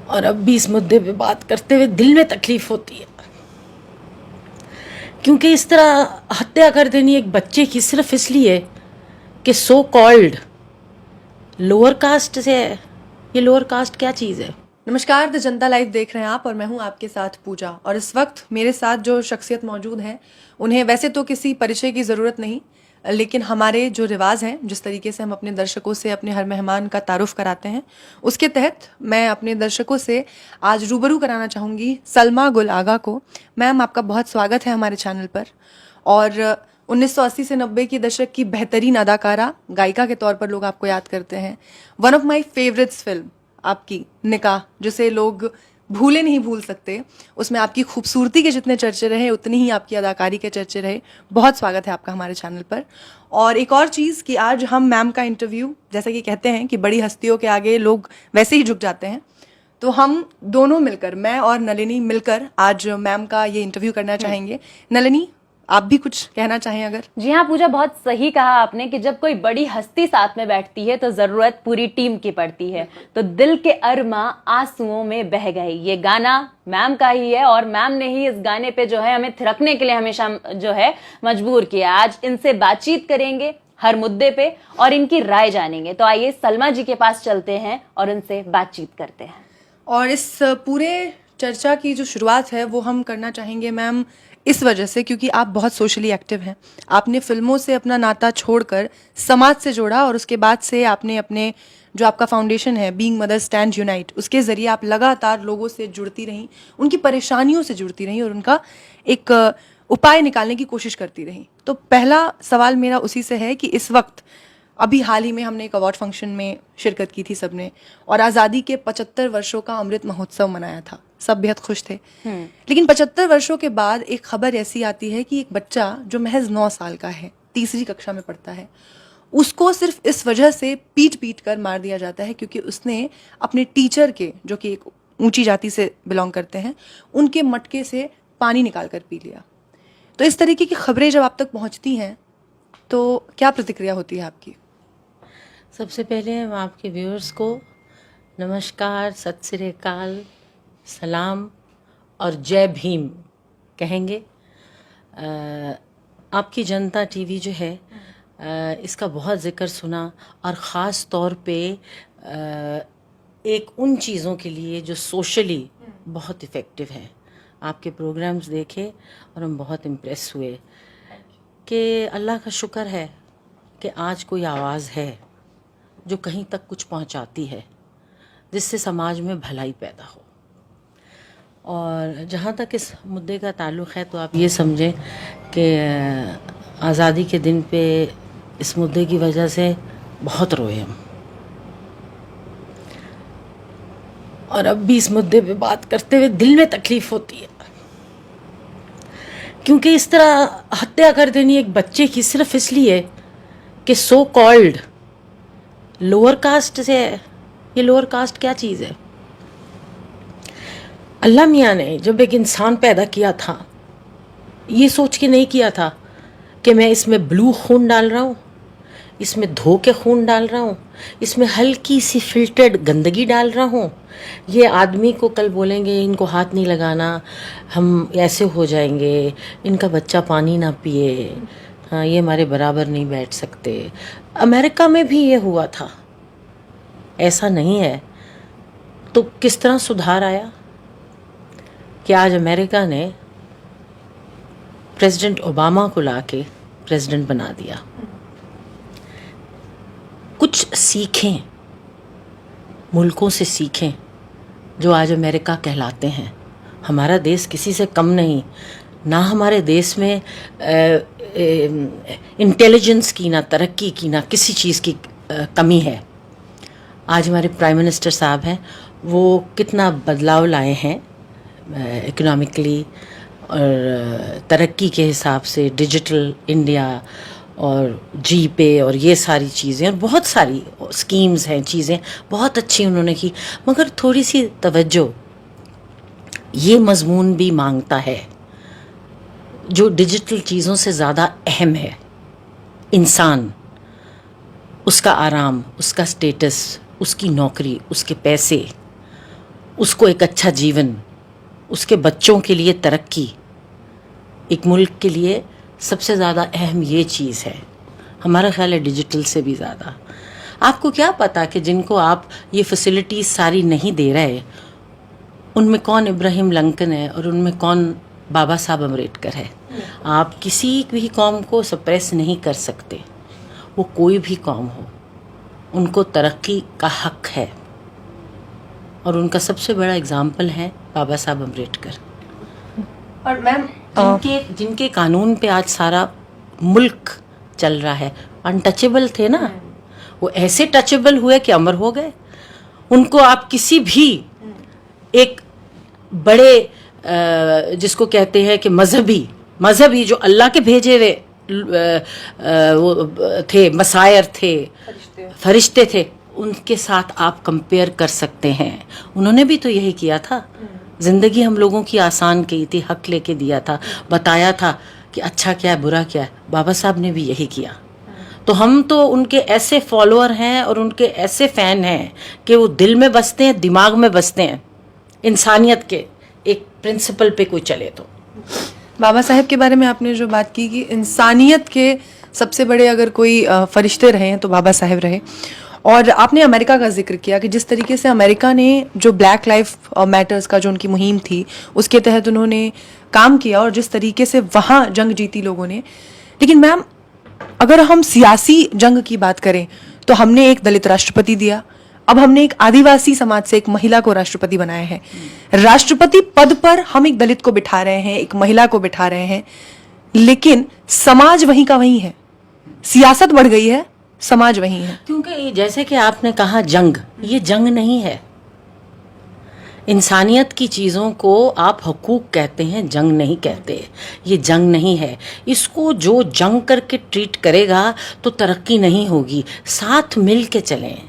और अब भी इस मुद्दे पे बात करते हुए दिल में तकलीफ होती है, क्योंकि इस तरह हत्या कर देनी एक बच्चे की सिर्फ इसलिए कि सो कॉल्ड लोअर कास्ट से है। ये लोअर कास्ट क्या चीज़ है? नमस्कार, द जनता लाइव देख रहे हैं आप और मैं हूं आपके साथ पूजा। और इस वक्त मेरे साथ जो शख्सियत मौजूद हैं उन्हें वैसे तो किसी परिचय की ज़रूरत नहीं, लेकिन हमारे जो रिवाज हैं, जिस तरीके से हम अपने दर्शकों से अपने हर मेहमान का तारुफ कराते हैं, उसके तहत मैं अपने दर्शकों से आज रूबरू कराना चाहूँगी सलमा गुल आगा को। मैम, आपका बहुत स्वागत है हमारे चैनल पर। और 1980 से 90 के दशक की बेहतरीन अदाकारा, गायिका के तौर पर लोग आपको याद करते हैं। One of my favourites film आपकी निकाह, जिसे लोग भूले नहीं भूल सकते। उसमें आपकी खूबसूरती के जितने चर्चे रहे उतनी ही आपकी अदाकारी के चर्चे रहे। बहुत स्वागत है आपका हमारे चैनल पर। और एक और चीज़ कि आज हम मैम का इंटरव्यू, जैसा कि कहते हैं कि बड़ी हस्तियों के आगे लोग वैसे ही झुक जाते हैं, तो हम दोनों मिलकर, मैं और नलिनी मिलकर आज मैम का ये इंटरव्यू करना चाहेंगे। नलिनी, आप भी कुछ कहना चाहें अगर? जी हाँ पूजा, बहुत सही कहा आपने कि जब कोई बड़ी हस्ती साथ में बैठती है तो जरूरत पूरी टीम की पड़ती है। तो दिल के अरमा आंसुओं में बह गए, ये गाना मैम का ही है और मैम ने ही इस गाने पे जो है हमें थिरकने के लिए हमेशा जो है मजबूर किया। आज इनसे बातचीत करेंगे हर मुद्दे पे और इनकी राय जानेंगे। तो आइए सलमा जी के पास चलते हैं और उनसे बातचीत करते हैं। और इस पूरे चर्चा की जो शुरुआत है वो हम करना चाहेंगे मैम इस वजह से, क्योंकि आप बहुत सोशली एक्टिव हैं। आपने फिल्मों से अपना नाता छोड़कर समाज से जोड़ा और उसके बाद से आपने अपने जो आपका फाउंडेशन है बीइंग मदर स्टैंड यूनाइट, उसके ज़रिए आप लगातार लोगों से जुड़ती रहीं, उनकी परेशानियों से जुड़ती रहीं और उनका एक उपाय निकालने की कोशिश करती रहीं। तो पहला सवाल मेरा उसी से है कि इस वक्त अभी हाल ही में हमने एक अवार्ड फंक्शन में शिरकत की थी सबने, और आज़ादी के 75 वर्षों का अमृत महोत्सव मनाया था। सब बेहद खुश थे। लेकिन 75 वर्षों के बाद एक खबर ऐसी आती है कि एक बच्चा जो महज 9 साल का है, तीसरी कक्षा में पढ़ता है, उसको सिर्फ इस वजह से पीट पीट कर मार दिया जाता है क्योंकि उसने अपने टीचर के, जो कि एक ऊंची जाति से बिलोंग करते हैं, उनके मटके से पानी निकाल कर पी लिया। तो इस तरीके की खबरें जब आप तक पहुंचती हैं तो क्या प्रतिक्रिया होती है आपकी? सबसे पहले हम आपके व्यूअर्स को नमस्कार, सत श्री अकाल, सलाम और जय भीम कहेंगे। आपकी जनता टीवी जो है इसका बहुत ज़िक्र सुना, और ख़ास तौर पे एक उन चीज़ों के लिए जो सोशली बहुत इफ़ेक्टिव हैं। आपके प्रोग्राम्स देखे और हम बहुत इम्प्रेस हुए कि अल्लाह का शुक्र है कि आज कोई आवाज़ है जो कहीं तक कुछ पहुंचाती है, जिससे समाज में भलाई पैदा हो। और जहाँ तक इस मुद्दे का ताल्लुक़ है तो आप ये समझें कि आज़ादी के दिन पे इस मुद्दे की वजह से बहुत रोए हम, और अब भी इस मुद्दे पे बात करते हुए दिल में तकलीफ़ होती है, क्योंकि इस तरह हत्या कर देनी एक बच्चे की सिर्फ इसलिए कि सो कॉल्ड लोअर कास्ट से है। ये लोअर कास्ट क्या चीज़ है? अल्लाह मियाँ ने जब एक इंसान पैदा किया था, ये सोच के नहीं किया था कि मैं इसमें ब्लू खून डाल रहा हूँ, इसमें धो के खून डाल रहा हूँ, इसमें हल्की सी फिल्टर्ड गंदगी डाल रहा हूँ। ये आदमी को कल बोलेंगे इनको हाथ नहीं लगाना, हम ऐसे हो जाएंगे, इनका बच्चा पानी ना पिए, हाँ ये हमारे बराबर नहीं बैठ सकते। अमेरिका में भी ये हुआ था, ऐसा नहीं है। तो किस तरह सुधार आया कि आज अमेरिका ने प्रेसिडेंट ओबामा को लाके प्रेसिडेंट बना दिया। कुछ सीखें, मुल्कों से सीखें जो आज अमेरिका कहलाते हैं। हमारा देश किसी से कम नहीं, ना हमारे देश में इंटेलिजेंस की, ना तरक्की की, ना किसी चीज़ की कमी है। आज हमारे प्राइम मिनिस्टर साहब हैं, वो कितना बदलाव लाए हैं इकोनॉमिकली और तरक्की के हिसाब से, डिजिटल इंडिया और जी पे और ये सारी चीज़ें, और बहुत सारी स्कीम्स हैं, चीज़ें बहुत अच्छी उन्होंने की। मगर थोड़ी सी तवज्जो ये मजमून भी मांगता है जो डिजिटल चीज़ों से ज़्यादा अहम है। इंसान, उसका आराम, उसका स्टेटस, उसकी नौकरी, उसके पैसे, उसको एक अच्छा जीवन, उसके बच्चों के लिए तरक्की, एक मुल्क के लिए सबसे ज़्यादा अहम ये चीज़ है। हमारा ख्याल है डिजिटल से भी ज़्यादा। आपको क्या पता कि जिनको आप ये फैसिलिटीज़ सारी नहीं दे रहे, उनमें कौन इब्राहिम लिंकन है और उनमें कौन बाबा साहब अम्बेडकर है। आप किसी भी कौम को सप्रेस नहीं कर सकते, वो कोई भी कौम हो, उनको तरक्की का हक है। और उनका सबसे बड़ा एग्जाम्पल है बाबा साहब अम्बेडकर, और मैम जिनके कानून पे आज सारा मुल्क चल रहा है। अनटचेबल थे ना, वो ऐसे टचेबल हुए कि अमर हो गए। उनको आप किसी भी एक बड़े जिसको कहते हैं कि मजहबी जो अल्लाह के भेजे हुए वो थे, मसायर थे, फरिश्ते थे, उनके साथ आप कंपेयर कर सकते हैं। उन्होंने भी तो यही किया था। जिंदगी हम लोगों की आसान की थी, हक लेके दिया था, बताया था कि अच्छा क्या है बुरा क्या है। बाबा साहब ने भी यही किया। तो हम तो उनके ऐसे फॉलोअर हैं और उनके ऐसे फैन हैं कि वो दिल में बसते हैं, दिमाग में बसते हैं। इंसानियत के एक प्रिंसिपल पे कोई चले तो। बाबा साहेब के बारे में आपने जो बात की कि इंसानियत के सबसे बड़े अगर कोई फरिश्ते रहे हैं तो बाबा साहेब रहे। और आपने अमेरिका का जिक्र किया कि जिस तरीके से अमेरिका ने जो ब्लैक लाइफ मैटर्स का जो उनकी मुहिम थी उसके तहत उन्होंने काम किया और जिस तरीके से वहाँ जंग जीती लोगों ने। लेकिन मैम, अगर हम सियासी जंग की बात करें तो हमने एक दलित राष्ट्रपति दिया, अब हमने एक आदिवासी समाज से एक महिला को राष्ट्रपति बनाया है। राष्ट्रपति पद पर हम एक दलित को बिठा रहे हैं, एक महिला को बिठा रहे हैं, लेकिन समाज वहीं का वहीं है। सियासत बढ़ गई है, समाज वहीं है। क्योंकि जैसे कि आपने कहा जंग, ये जंग नहीं है। इंसानियत की चीज़ों को आप हकूक कहते हैं, जंग नहीं कहते। ये जंग नहीं है। इसको जो जंग करके ट्रीट करेगा तो तरक्की नहीं होगी। साथ मिल के चलें।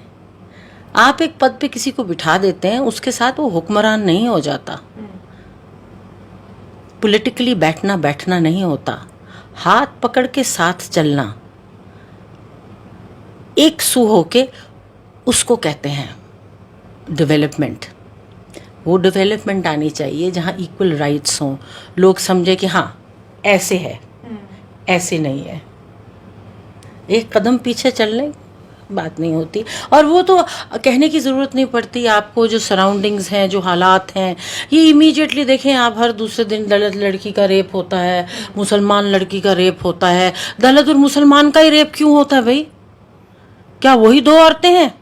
आप एक पद पे किसी को बिठा देते हैं, उसके साथ वो हुक्मरान नहीं हो जाता। पॉलिटिकली बैठना नहीं होता। हाथ पकड़ के साथ चलना, एक सू होके, उसको कहते हैं डेवलपमेंट। वो डेवलपमेंट आनी चाहिए जहाँ इक्वल राइट्स हों, लोग समझे कि हाँ ऐसे है, ऐसे नहीं है। एक कदम पीछे चलने बात नहीं होती। और वो तो कहने की ज़रूरत नहीं पड़ती आपको। जो सराउंडिंग्स हैं, जो हालात हैं, ये इमीडिएटली देखें आप। हर दूसरे दिन दलित लड़की का रेप होता है, मुसलमान लड़की का रेप होता है। दलित और मुसलमान का ही रेप क्यों होता है भाई? क्या वही दो औरतें हैं?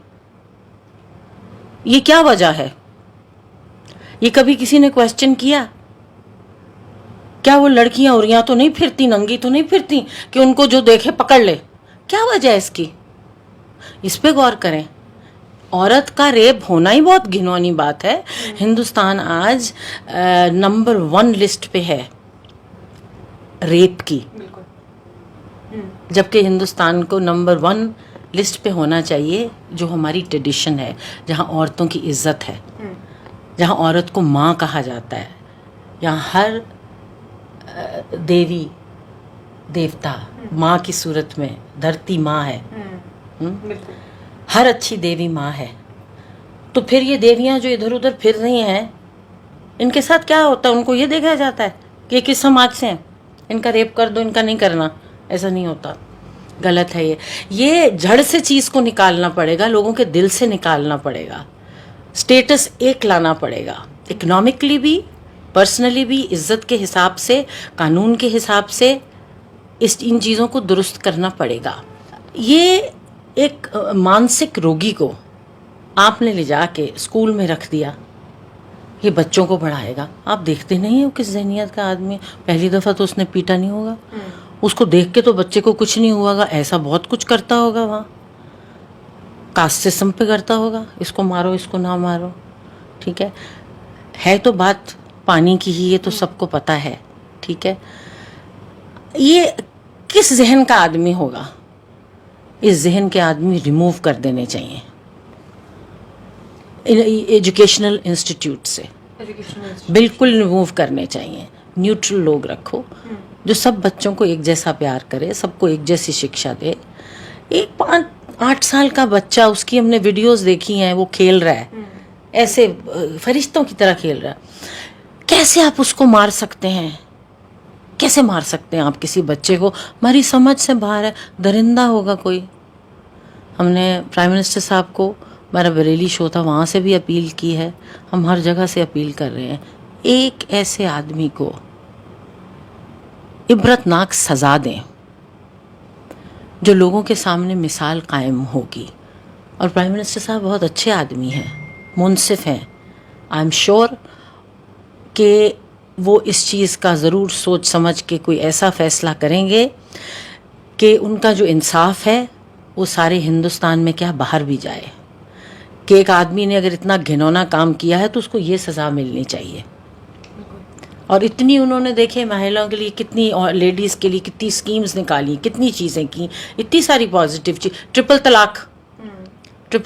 ये क्या वजह है? ये कभी किसी ने क्वेश्चन किया? क्या वो लड़कियां उरियां तो नहीं फिरती, नंगी तो नहीं फिरती कि उनको जो देखे पकड़ ले? क्या वजह है इसकी? इस पे गौर करें। औरत का रेप होना ही बहुत घिनौनी बात है। हिंदुस्तान आज नंबर 1 लिस्ट पे है रेप की, जबकि हिंदुस्तान को नंबर 1 लिस्ट पे होना चाहिए जो हमारी ट्रेडिशन है, जहाँ औरतों की इज्जत है, जहाँ औरत को माँ कहा जाता है, यहाँ हर देवी देवता माँ की सूरत में, धरती माँ है, हर अच्छी देवी माँ है। तो फिर ये देवियाँ जो इधर उधर फिर रही हैं, इनके साथ क्या होता है? उनको ये देखा जाता है कि किस समाज से हैं, इनका रेप कर दो, इनका नहीं करना। ऐसा नहीं होता, गलत है ये जड़ से चीज़ को निकालना पड़ेगा, लोगों के दिल से निकालना पड़ेगा। स्टेटस एक लाना पड़ेगा, इकोनॉमिकली भी, पर्सनली भी, इज्जत के हिसाब से, कानून के हिसाब से इन चीज़ों को दुरुस्त करना पड़ेगा। ये एक मानसिक रोगी को आपने ले जाके स्कूल में रख दिया, ये बच्चों को पढ़ाएगा। आप देखते नहीं हो किस ज़हनियत का आदमी। पहली दफ़ा तो उसने पीटा नहीं होगा, उसको देख के तो बच्चे को कुछ नहीं हुआ, ऐसा बहुत कुछ करता होगा वहाँ, कास्ट सिस्टम पे करता होगा, इसको मारो, इसको ना मारो। ठीक है तो बात पानी की ही, ये तो सबको पता है। ठीक है, ये किस जहन का आदमी होगा? इस जहन के आदमी रिमूव कर देने चाहिए एजुकेशनल इंस्टीट्यूट से, बिल्कुल रिमूव करने चाहिए। न्यूट्रल लोग रखो जो सब बच्चों को एक जैसा प्यार करे, सबको एक जैसी शिक्षा दे। एक 5-8 साल का बच्चा, उसकी हमने वीडियोस देखी हैं, वो खेल रहा है, ऐसे फरिश्तों की तरह खेल रहा है। कैसे आप उसको मार सकते हैं? कैसे मार सकते हैं आप किसी बच्चे को? हमारी समझ से बाहर है, दरिंदा होगा कोई। हमने प्राइम मिनिस्टर साहब को, हमारा बरेली शो था, वहाँ से भी अपील की है, हम हर जगह से अपील कर रहे हैं, एक ऐसे आदमी को इबरतनाक सज़ा दें जो लोगों के सामने मिसाल कायम होगी। और प्राइम मिनिस्टर साहब बहुत अच्छे आदमी हैं, मुनसिफ हैं। आई एम श्योर कि वो इस चीज़ का ज़रूर सोच समझ के कोई ऐसा फ़ैसला करेंगे कि उनका जो इंसाफ है वो सारे हिंदुस्तान में क्या बाहर भी जाए, कि एक आदमी ने अगर इतना घिनौना काम किया है तो उसको ये सज़ा मिलनी चाहिए। और इतनी उन्होंने देखे महिलाओं के लिए कितनी, और लेडीज़ के लिए कितनी स्कीम्स निकाली, कितनी चीज़ें की, इतनी सारी पॉजिटिव चीज़। ट्रिपल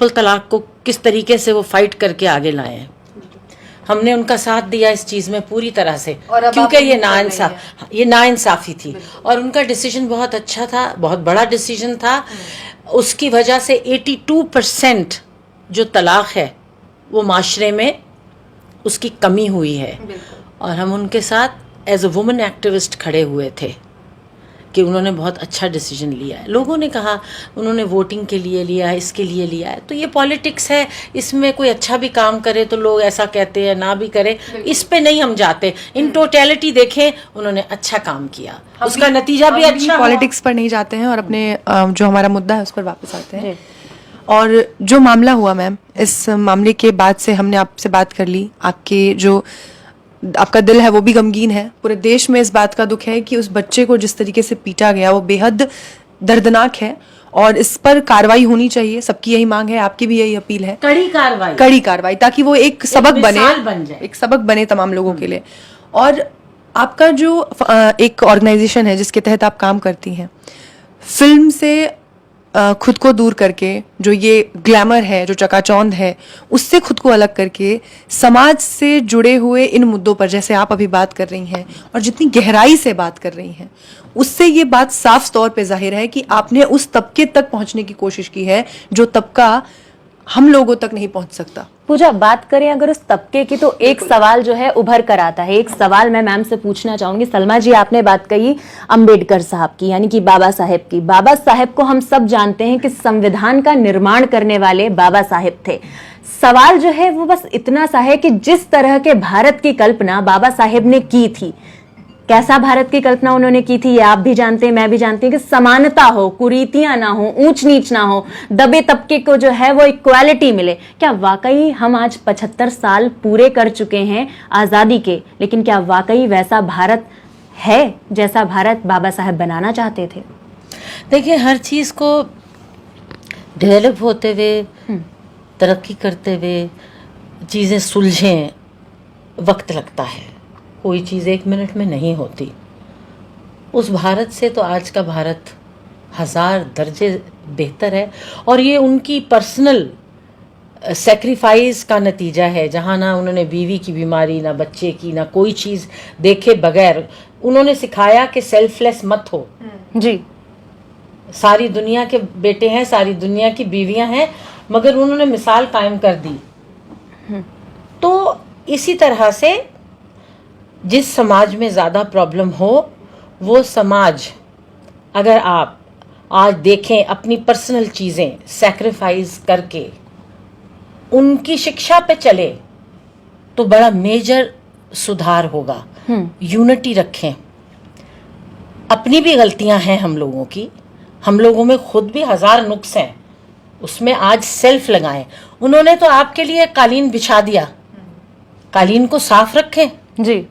तलाक को किस तरीके से वो फाइट करके आगे लाए हैं। हमने उनका साथ दिया इस चीज़ में पूरी तरह से, क्योंकि ये नाइंसाफ़ी थी। और उनका डिसीजन बहुत अच्छा था, बहुत बड़ा डिसीजन था। उसकी वजह से 82% जो तलाक है वो माशरे में उसकी कमी हुई है। और हम उनके साथ एज अ वुमेन एक्टिविस्ट खड़े हुए थे कि उन्होंने बहुत अच्छा डिसीजन लिया है। लोगों ने कहा उन्होंने वोटिंग के लिए लिया है, इसके लिए लिया है, तो ये पॉलिटिक्स है, इसमें कोई अच्छा भी काम करे तो लोग ऐसा कहते हैं, ना भी करे, इस पे नहीं हम जाते। इन टोटलिटी देखें, उन्होंने अच्छा काम किया, उसका नतीजा भी अच्छा। पॉलिटिक्स पर नहीं जाते हैं और अपने जो हमारा मुद्दा है उस पर वापस आते हैं। और जो मामला हुआ मैम, इस मामले के बाद से हमने आपसे बात कर ली, आपका दिल है वो भी गमगीन है। पूरे देश में इस बात का दुख है कि उस बच्चे को जिस तरीके से पीटा गया वो बेहद दर्दनाक है और इस पर कार्रवाई होनी चाहिए। सबकी यही मांग है, आपकी भी यही अपील है, कड़ी कार्रवाई, ताकि वो एक सबक बने, एक सबक बने तमाम लोगों के लिए। और आपका जो एक ऑर्गेनाइजेशन है जिसके तहत आप काम करती हैं, फिल्म से खुद को दूर करके, जो ये ग्लैमर है, जो चकाचौंध है, उससे खुद को अलग करके समाज से जुड़े हुए इन मुद्दों पर जैसे आप अभी बात कर रही हैं और जितनी गहराई से बात कर रही हैं, उससे ये बात साफ तौर पे जाहिर है कि आपने उस तबके तक पहुंचने की कोशिश की है जो तबका हम लोगों तक नहीं पहुंच सकता। पूजा, बात करें अगर उस तबके की, तो एक सवाल जो है उभर कर आता है। एक सवाल मैं मैम से पूछना चाहूंगी। सलमा जी, आपने बात कही अंबेडकर साहब की, यानी कि बाबा साहेब की। बाबा साहेब को हम सब जानते हैं कि संविधान का निर्माण करने वाले बाबा साहेब थे। सवाल जो है वो बस इतना सा है कि जिस तरह के भारत की कल्पना बाबा साहेब ने की थी, कैसा भारत की कल्पना उन्होंने की थी, ये आप भी जानते हैं, मैं भी जानती हूँ, कि समानता हो, कुरीतियां ना हो, ऊंच नीच ना हो, दबे तबके को जो है वो इक्वालिटी मिले। क्या वाकई हम आज 75 साल पूरे कर चुके हैं आजादी के, लेकिन क्या वाकई वैसा भारत है जैसा भारत बाबा साहब बनाना चाहते थे? देखिए, हर चीज को डेवलप होते हुए, तरक्की करते हुए चीजें सुलझें, वक्त लगता है। कोई चीज़ 1 मिनट में नहीं होती। उस भारत से तो आज का भारत 1000 दर्जे बेहतर है। और ये उनकी पर्सनल सेक्रीफाइस का नतीजा है, जहाँ ना उन्होंने बीवी की बीमारी, ना बच्चे की, ना कोई चीज़ देखे बगैर उन्होंने सिखाया कि सेल्फलेस मत हो। जी, सारी दुनिया के बेटे हैं, सारी दुनिया की बीवियां हैं, मगर उन्होंने मिसाल कायम कर दी। तो इसी तरह से जिस समाज में ज़्यादा प्रॉब्लम हो, वो समाज, अगर आप आज देखें, अपनी पर्सनल चीज़ें सैक्रिफाइस करके उनकी शिक्षा पे चले तो बड़ा मेजर सुधार होगा। यूनिटी रखें। अपनी भी गलतियां हैं हम लोगों की, हम लोगों में खुद भी 1000 नुक्स हैं, उसमें आज सेल्फ लगाएं। उन्होंने तो आपके लिए कालीन बिछा दिया, कालीन को साफ रखें जी,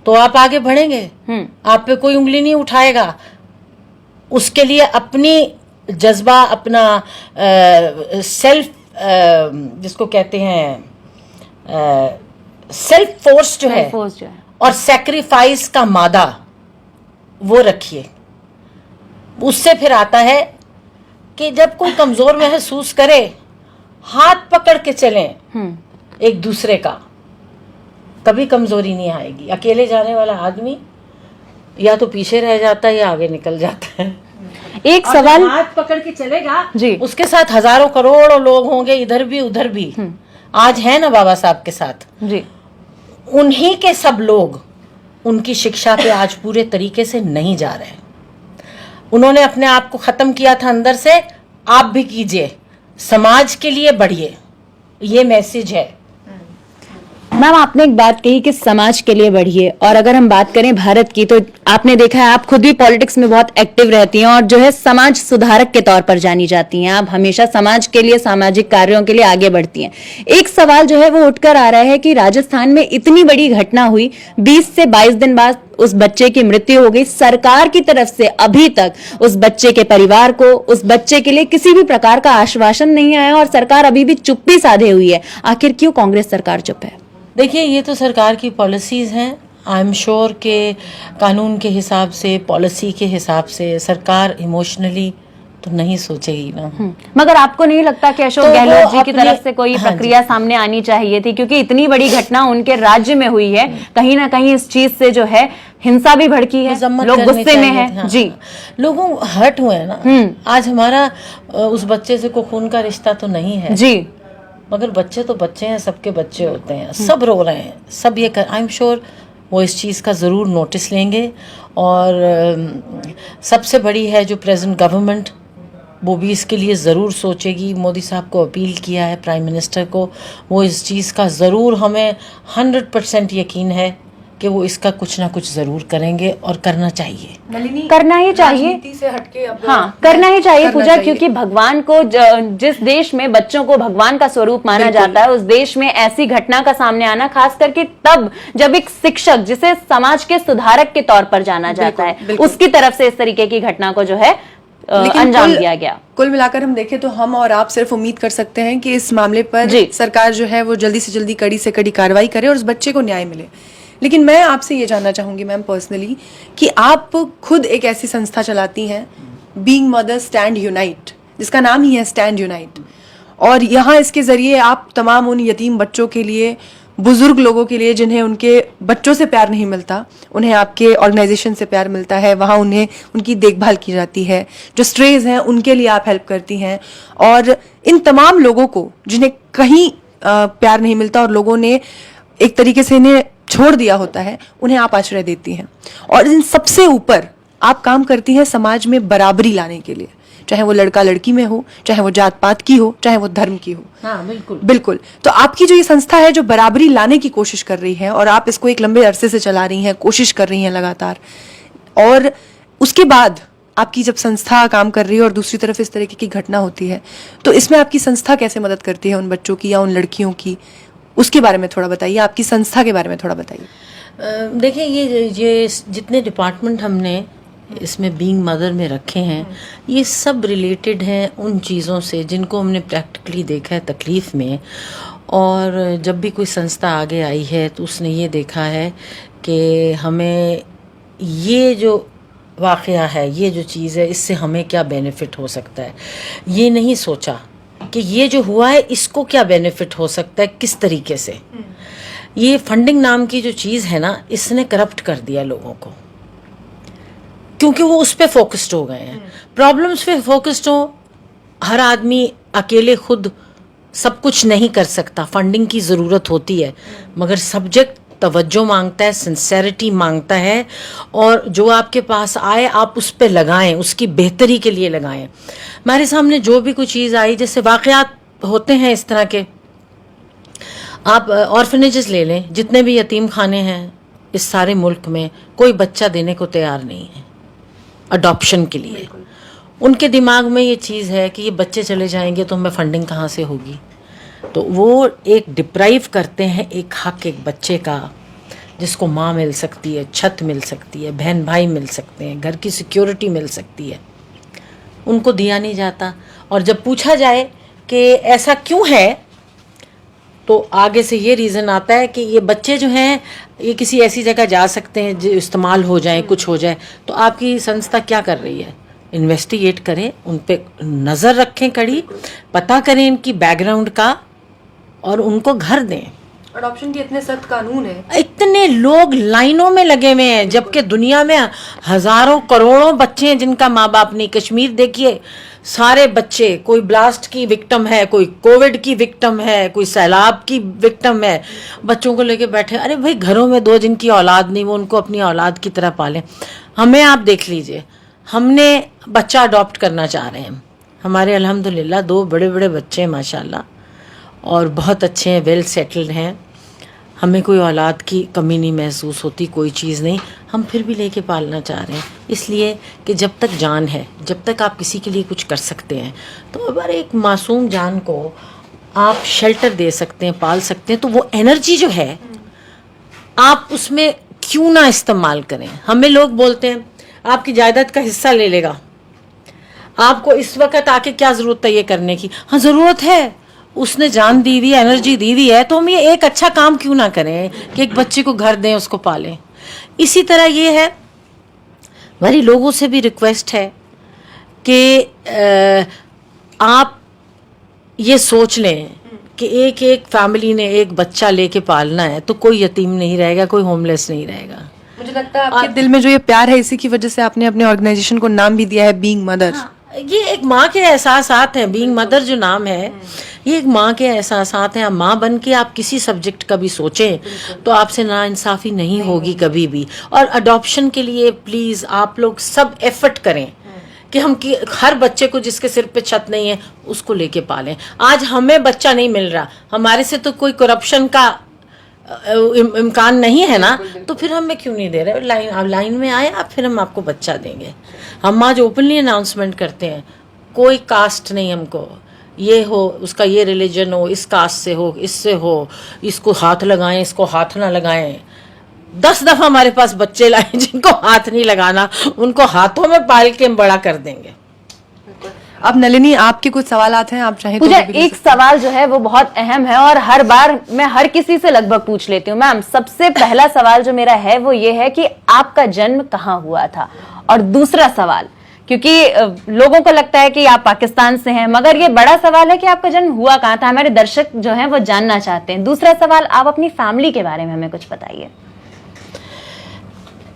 तो आप आगे बढ़ेंगे। आप पे कोई उंगली नहीं उठाएगा। उसके लिए अपनी जज्बा, अपना सेल्फ, जिसको कहते हैं सेल्फ फोर्स जो है, और सेक्रीफाइस का मादा, वो रखिए। उससे फिर आता है कि जब कोई कमजोर महसूस करे, हाथ पकड़ के चलें एक दूसरे का, कभी कमजोरी नहीं आएगी। अकेले जाने वाला आदमी या तो पीछे रह जाता है या आगे निकल जाता है। एक सवाल, हाथ पकड़ के चलेगा जी, उसके साथ हजारों करोड़ों लोग होंगे, इधर भी उधर भी। आज है ना बाबा साहब के साथ, जी, उन्हीं के सब लोग उनकी शिक्षा पे आज पूरे तरीके से नहीं जा रहे हैं। उन्होंने अपने आप को खत्म किया था अंदर से, आप भी कीजिए, समाज के लिए बढ़िए, ये मैसेज है। मैम आपने एक बात कही कि समाज के लिए बढ़िए, और अगर हम बात करें भारत की तो आपने देखा है, आप खुद भी पॉलिटिक्स में बहुत एक्टिव रहती हैं और जो है समाज सुधारक के तौर पर जानी जाती हैं। आप हमेशा समाज के लिए, सामाजिक कार्यों के लिए आगे बढ़ती हैं। एक सवाल जो है वो उठकर आ रहा है कि राजस्थान में इतनी बड़ी घटना हुई, 20 से 22 दिन बाद उस बच्चे की मृत्यु हो गई, सरकार की तरफ से अभी तक उस बच्चे के परिवार को, उस बच्चे के लिए किसी भी प्रकार का आश्वासन नहीं आया और सरकार अभी भी चुप्पी साधे हुई है। आखिर क्यों कांग्रेस सरकार चुप है? देखिए, ये तो सरकार की पॉलिसीज़ हैं। आई एम श्योर के कानून के हिसाब से, पॉलिसी के हिसाब से सरकार इमोशनली तो नहीं सोचेगी ना। मगर आपको नहीं लगता कि अशोक तो गहलोत जी की अपने- तरफ से कोई हाँ जी। प्रक्रिया सामने आनी चाहिए थी? क्योंकि इतनी बड़ी घटना उनके राज्य में हुई है, कहीं ना कहीं इस चीज से जो है हिंसा भी भड़की है, मजम्मत लोग करनी गुस्से में चाहिए हैं। थी, हाँ। जी, लोगों हर्ट हुए हैं ना। आज हमारा उस बच्चे से को खून का रिश्ता तो नहीं है, जी, मगर बच्चे तो बच्चे हैं, सबके बच्चे होते हैं, सब रो रहे हैं, सब ये कर, आई एम श्योर वो इस चीज़ का ज़रूर नोटिस लेंगे। और सबसे बड़ी है जो प्रेजेंट गवर्नमेंट, वो भी इसके लिए ज़रूर सोचेगी। मोदी साहब को अपील किया है, प्राइम मिनिस्टर को, वो इस चीज़ का ज़रूर, हमें 100% यकीन है कि वो इसका कुछ ना कुछ ज़रूर करेंगे और करना चाहिए। नलिनी, करना ही चाहिए। राजनीति से हटके अब हाँ, करना ही चाहिए करना पूजा, चाहिए। क्योंकि भगवान को जिस देश में बच्चों को भगवान का स्वरूप माना जाता है, उस देश में ऐसी घटना का सामने आना, खास करके तब जब एक शिक्षक, जिसे समाज के सुधारक के तौर पर जाना जाता है, बिल्कुल। उसकी तरफ से इस तरीके की घटना को जो है अंजाम दिया गया। कुल मिलाकर हम देखें तो हम और आप सिर्फ उम्मीद कर सकते हैं कि इस मामले पर जी। सरकार जो है वो जल्दी से जल्दी, कड़ी से कड़ी कार्रवाई करे और उस बच्चे को न्याय मिले। लेकिन मैं आपसे ये जानना चाहूंगी मैम पर्सनली, कि आप खुद एक ऐसी संस्था चलाती हैं, बीइंग मदर स्टैंड यूनाइट, जिसका नाम ही है स्टैंड यूनाइट, और यहाँ इसके जरिए आप तमाम उन यतीम बच्चों के लिए, बुजुर्ग लोगों के लिए जिन्हें उनके बच्चों से प्यार नहीं मिलता, उन्हें आपके ऑर्गेनाइजेशन से प्यार मिलता है, वहाँ उन्हें उनकी देखभाल की जाती है। जो स्ट्रेज हैं उनके लिए आप हेल्प करती हैं, और इन तमाम लोगों को जिन्हें कहीं प्यार नहीं मिलता और लोगों ने एक तरीके से इन्हें छोड़ दिया होता है, उन्हें आप आश्रय देती हैं। और इन सबसे ऊपर आप काम करती हैं समाज में बराबरी लाने के लिए, चाहे वो लड़का लड़की में हो, चाहे वो जात पात की हो, चाहे वो धर्म की हो। हाँ, बिल्कुल बिल्कुल। तो आपकी जो ये संस्था है जो बराबरी लाने की कोशिश कर रही है, और आप इसको एक लंबे अरसे से चला रही हैं, कोशिश कर रही हैं लगातार, और उसके बाद आपकी जब संस्था काम कर रही है और दूसरी तरफ इस तरीके की घटना होती है, तो इसमें आपकी संस्था कैसे मदद करती है उन बच्चों की या उन लड़कियों की? उसके बारे में थोड़ा बताइए, आपकी संस्था के बारे में थोड़ा बताइए। देखिए, ये जितने डिपार्टमेंट हमने इसमें बीइंग मदर में रखे हैं, ये सब रिलेटेड हैं उन चीज़ों से जिनको हमने प्रैक्टिकली देखा है तकलीफ़ में। और जब भी कोई संस्था आगे आई है तो उसने ये देखा है कि हमें ये जो वाक़या है, ये जो चीज़ है, इससे हमें क्या बेनिफिट हो सकता है। ये नहीं सोचा कि ये जो हुआ है इसको क्या बेनिफिट हो सकता है, किस तरीके से। ये फंडिंग नाम की जो चीज़ है ना, इसने करप्ट कर दिया लोगों को, क्योंकि वो उस पे फोकस्ड हो गए हैं। प्रॉब्लम्स पे फोकस्ड हो, हर आदमी अकेले खुद सब कुछ नहीं कर सकता, फंडिंग की ज़रूरत होती है, मगर सब्जेक्ट तवज्जो मांगता है, सिंसेरिटी मांगता है, और जो आपके पास आए आप उस पे लगाएं, उसकी बेहतरी के लिए लगाएं। हमारे सामने जो भी कोई चीज़ आई, जैसे वाक़यात होते हैं इस तरह के, आप ऑर्फनेजेस ले लें, जितने भी यतीम खाने हैं इस सारे मुल्क में, कोई बच्चा देने को तैयार नहीं है अडॉप्शन के लिए। उनके दिमाग में ये चीज़ है कि ये बच्चे चले जाएंगे तो हमें फंडिंग कहाँ से होगी। तो वो एक डिप्राइव करते हैं एक हक एक बच्चे का, जिसको माँ मिल सकती है, छत मिल सकती है, बहन भाई मिल सकते हैं, घर की सिक्योरिटी मिल सकती है, उनको दिया नहीं जाता। और जब पूछा जाए कि ऐसा क्यों है, तो आगे से ये रीज़न आता है कि ये बच्चे जो हैं ये किसी ऐसी जगह जा सकते हैं जो इस्तेमाल हो जाए, कुछ हो जाए। तो आपकी संस्था क्या कर रही है? इन्वेस्टिगेट करें, उन पे नज़र रखें कड़ी, पता करें इनकी बैकग्राउंड का, और उनको घर दें, अडॉप्शन के इतने सख्त कानून है, इतने लोग लाइनों में लगे हुए हैं, जबकि दुनिया में हजारों करोड़ों बच्चे हैं जिनका माँ बाप नहीं। कश्मीर देखिए, सारे बच्चे, कोई ब्लास्ट की विक्टिम है, कोई कोविड की विक्टिम है, कोई सैलाब की विक्टिम है, बच्चों को लेके बैठे। अरे भाई, घरों में दो जिनकी औलाद नहीं, वो उनको अपनी औलाद की तरह पालें। हमें आप देख लीजिए, हमने बच्चा अडॉप्ट करना चाह रहे हैं। हमारे अल्हम्दुलिल्लाह 2 बड़े बड़े बच्चे हैं माशाल्लाह, और बहुत अच्छे हैं, वेल सेटल्ड हैं। हमें कोई औलाद की कमी नहीं महसूस होती, कोई चीज़ नहीं। हम फिर भी लेके पालना चाह रहे हैं, इसलिए कि जब तक जान है, जब तक आप किसी के लिए कुछ कर सकते हैं, तो अगर एक मासूम जान को आप शेल्टर दे सकते हैं, पाल सकते हैं, तो वो एनर्जी जो है आप उसमें क्यों ना इस्तेमाल करें। हमें लोग बोलते हैं आपकी जायदाद का हिस्सा ले लेगा, आपको इस वक्त आके क्या ज़रूरत है ये करने की। हाँ, ज़रूरत है, उसने जान दी हुई, एनर्जी दी हुई है, तो हम ये एक अच्छा काम क्यों ना करें कि एक बच्चे को घर दें, उसको पालें। इसी तरह ये है, हमारी लोगों से भी रिक्वेस्ट है कि आप ये सोच लें कि एक एक फैमिली ने एक बच्चा लेके पालना है, तो कोई यतीम नहीं रहेगा, कोई होमलेस नहीं रहेगा। मुझे लगता है आपके दिल में जो ये प्यार है, इसी की वजह से आपने अपने ऑर्गेनाइजेशन को नाम भी दिया है बीइंग मदर। ये एक माँ के एहसासात हैं। बीइंग मदर जो नाम है, ये एक माँ के एहसासात हैं। माँ बन के आप किसी सब्जेक्ट का भी सोचें तो आपसे नाइंसाफ़ी नहीं होगी कभी भी। और अडॉप्शन के लिए प्लीज़ आप लोग सब एफर्ट करें कि हम हर बच्चे को जिसके सिर पे छत नहीं है उसको लेके पालें। आज हमें बच्चा नहीं मिल रहा, हमारे से तो कोई करप्शन का इम्कान नहीं है ना, तो फिर हमें क्यों नहीं दे रहे। लाइन में आए आप, फिर हम आपको बच्चा देंगे। हम आज ओपनली अनाउंसमेंट करते हैं, कोई कास्ट नहीं हमको, ये हो उसका ये रिलीजन हो, इस कास्ट से हो, इससे हो, इसको हाथ लगाएं, इसको हाथ ना लगाएं। 10 दफा हमारे पास बच्चे लाए जिनको हाथ नहीं लगाना, उनको हाथों में पाल के हम बड़ा कर देंगे। अब नलिनी, आपके कुछ सवालात हैं, आप चाहें तो मुझे भी ले एक सवाल जो है वो बहुत अहम है और हर बार मैं हर किसी से लगभग पूछ लेती हूँ। मैम, सबसे पहला सवाल जो मेरा है वो ये है कि आपका जन्म कहाँ हुआ था, और दूसरा सवाल, क्योंकि लोगों को लगता है कि आप पाकिस्तान से हैं, मगर ये बड़ा सवाल है कि आपका जन्म हुआ कहाँ था। हमारे दर्शक जो हैं वो जानना चाहते हैं। दूसरा सवाल, आप अपनी फैमिली के बारे में हमें कुछ बताइए।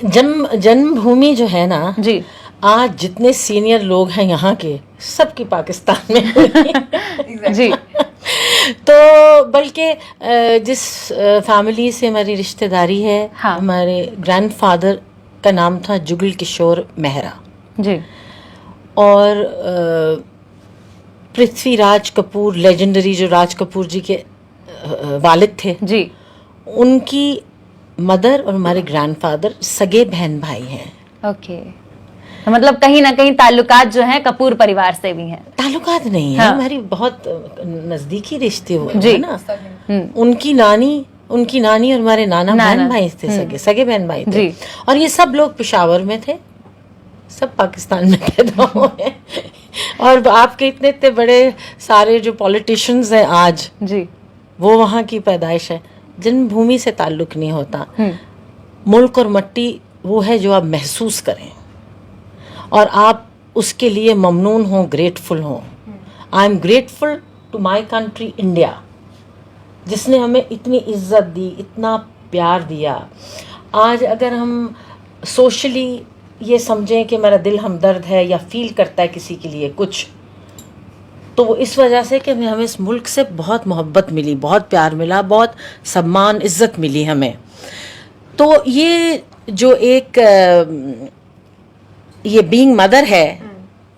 जन्मभूमि जो है ना जी, आज जितने सीनियर लोग हैं यहाँ के, सबकी पाकिस्तान में हुई। जी। तो बल्कि जिस फैमिली से हमारी रिश्तेदारी है, हाँ। हमारे ग्रैंडफादर का नाम था जुगल किशोर मेहरा, जी, और पृथ्वीराज कपूर, लेजेंडरी जो राज कपूर जी के वालिद थे, जी, उनकी मदर और हमारे ग्रैंडफादर सगे बहन भाई हैं। ओके। तो मतलब कहीं ना कहीं ताल्लुकात जो हैं कपूर परिवार से भी हैं। ताल्लुकात नहीं है, हाँ। हमारी बहुत नजदीकी रिश्ते हुए जी। हैं ना। उनकी नानी और हमारे नाना बहन भाई थे, सगे बहन भाई थे। जी। और ये सब लोग पेशावर में थे, सब पाकिस्तान में पैदा हुए। और आपके इतने इतने बड़े सारे जो पॉलिटिशियंस हैं आज, जी, वो वहाँ की पैदाइश है। जन्मभूमि से ताल्लुक नहीं होता। मुल्क और मट्टी वो है जो आप महसूस करें और आप उसके लिए ममनून हो, ग्रेटफुल हो। I am grateful to my country India, जिसने हमें इतनी इज्जत दी, इतना प्यार दिया। आज अगर हम सोशली ये समझें कि मेरा दिल हमदर्द है या फील करता है किसी के लिए कुछ, तो वो इस वजह से कि हमें इस मुल्क से बहुत मोहब्बत मिली, बहुत प्यार मिला, बहुत सम्मान इज्जत मिली हमें। तो ये जो एक ये बीइंग मदर है,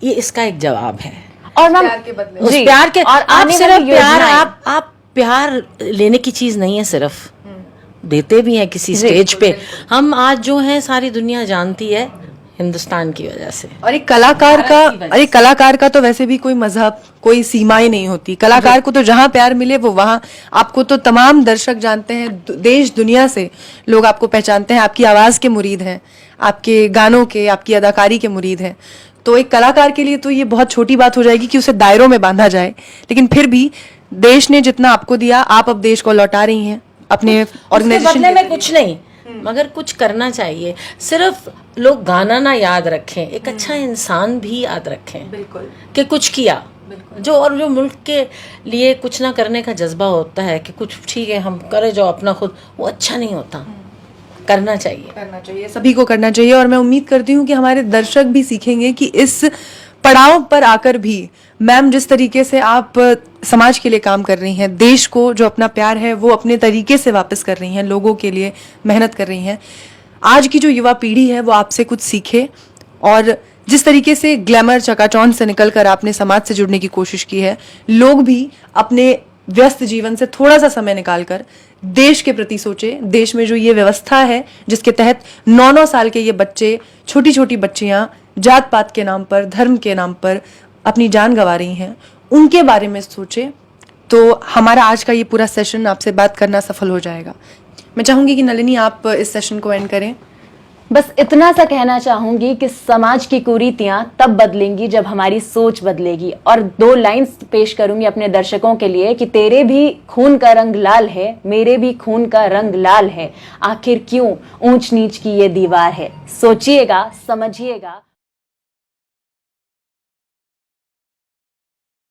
ये इसका एक जवाब है। और मैम प्यार के बदले। उस जी, प्यार के, और आप आने सिर्फ वाली प्यार, योजनाएं। आप प्यार लेने की चीज नहीं है, सिर्फ देते भी हैं किसी स्टेज पे। हम आज जो हैं सारी दुनिया जानती है हिंदुस्तान की वजह से। और एक कलाकार का तो वैसे भी कोई मजहब, कोई सीमाएं नहीं होती। कलाकार को तो जहां प्यार मिले वो वहां। आपको तो तमाम दर्शक जानते हैं, देश दुनिया से लोग आपको पहचानते हैं, आपकी आवाज के मुरीद हैं, आपके गानों के, आपकी अदाकारी के मुरीद हैं। तो एक कलाकार के लिए तो ये बहुत छोटी बात हो जाएगी कि उसे दायरों में बांधा जाए, लेकिन फिर भी देश ने जितना आपको दिया, आप अब देश को लौटा रही हैं अपने ऑर्गेनाइजेशन बदले में कुछ नहीं, मगर कुछ करना चाहिए। सिर्फ लोग गाना ना याद रखें, एक अच्छा इंसान भी याद रखें। बिल्कुल। कि कुछ किया, जो और जो मुल्क के लिए कुछ ना करने का जज्बा होता है कि कुछ ठीक है हम करें जो अपना खुद, वो अच्छा नहीं होता। करना चाहिए, सभी को करना चाहिए। और मैं उम्मीद करती हूँ कि हमारे दर्शक भी सीखेंगे कि इस पड़ाव पर आकर भी मैम जिस तरीके से आप समाज के लिए काम कर रही हैं, देश को जो अपना प्यार है वो अपने तरीके से वापस कर रही हैं, लोगों के लिए मेहनत कर रही हैं। आज की जो युवा पीढ़ी है वो आपसे कुछ सीखे, और जिस तरीके से ग्लैमर चकाचौंध से निकलकर आपने समाज से जुड़ने की कोशिश की है, लोग भी अपने व्यस्त जीवन से थोड़ा सा समय निकालकर देश के प्रति सोचे। देश में जो ये व्यवस्था है जिसके तहत 9-9 साल के ये बच्चे, छोटी छोटी बच्चियां जात पात के नाम पर, धर्म के नाम पर अपनी जान गंवा रही हैं, उनके बारे में सोचे, तो हमारा आज का ये पूरा सेशन आपसे बात करना सफल हो जाएगा। मैं चाहूंगी कि नलिनी आप इस सेशन को एंड करें। बस इतना सा कहना चाहूंगी कि समाज की कुरीतियां तब बदलेंगी जब हमारी सोच बदलेगी। और 2 लाइंस पेश करूंगी अपने दर्शकों के लिए कि तेरे भी खून का रंग लाल है, मेरे भी खून का रंग लाल है, आखिर क्यों ऊंच नीच की ये दीवार है। सोचिएगा, समझिएगा।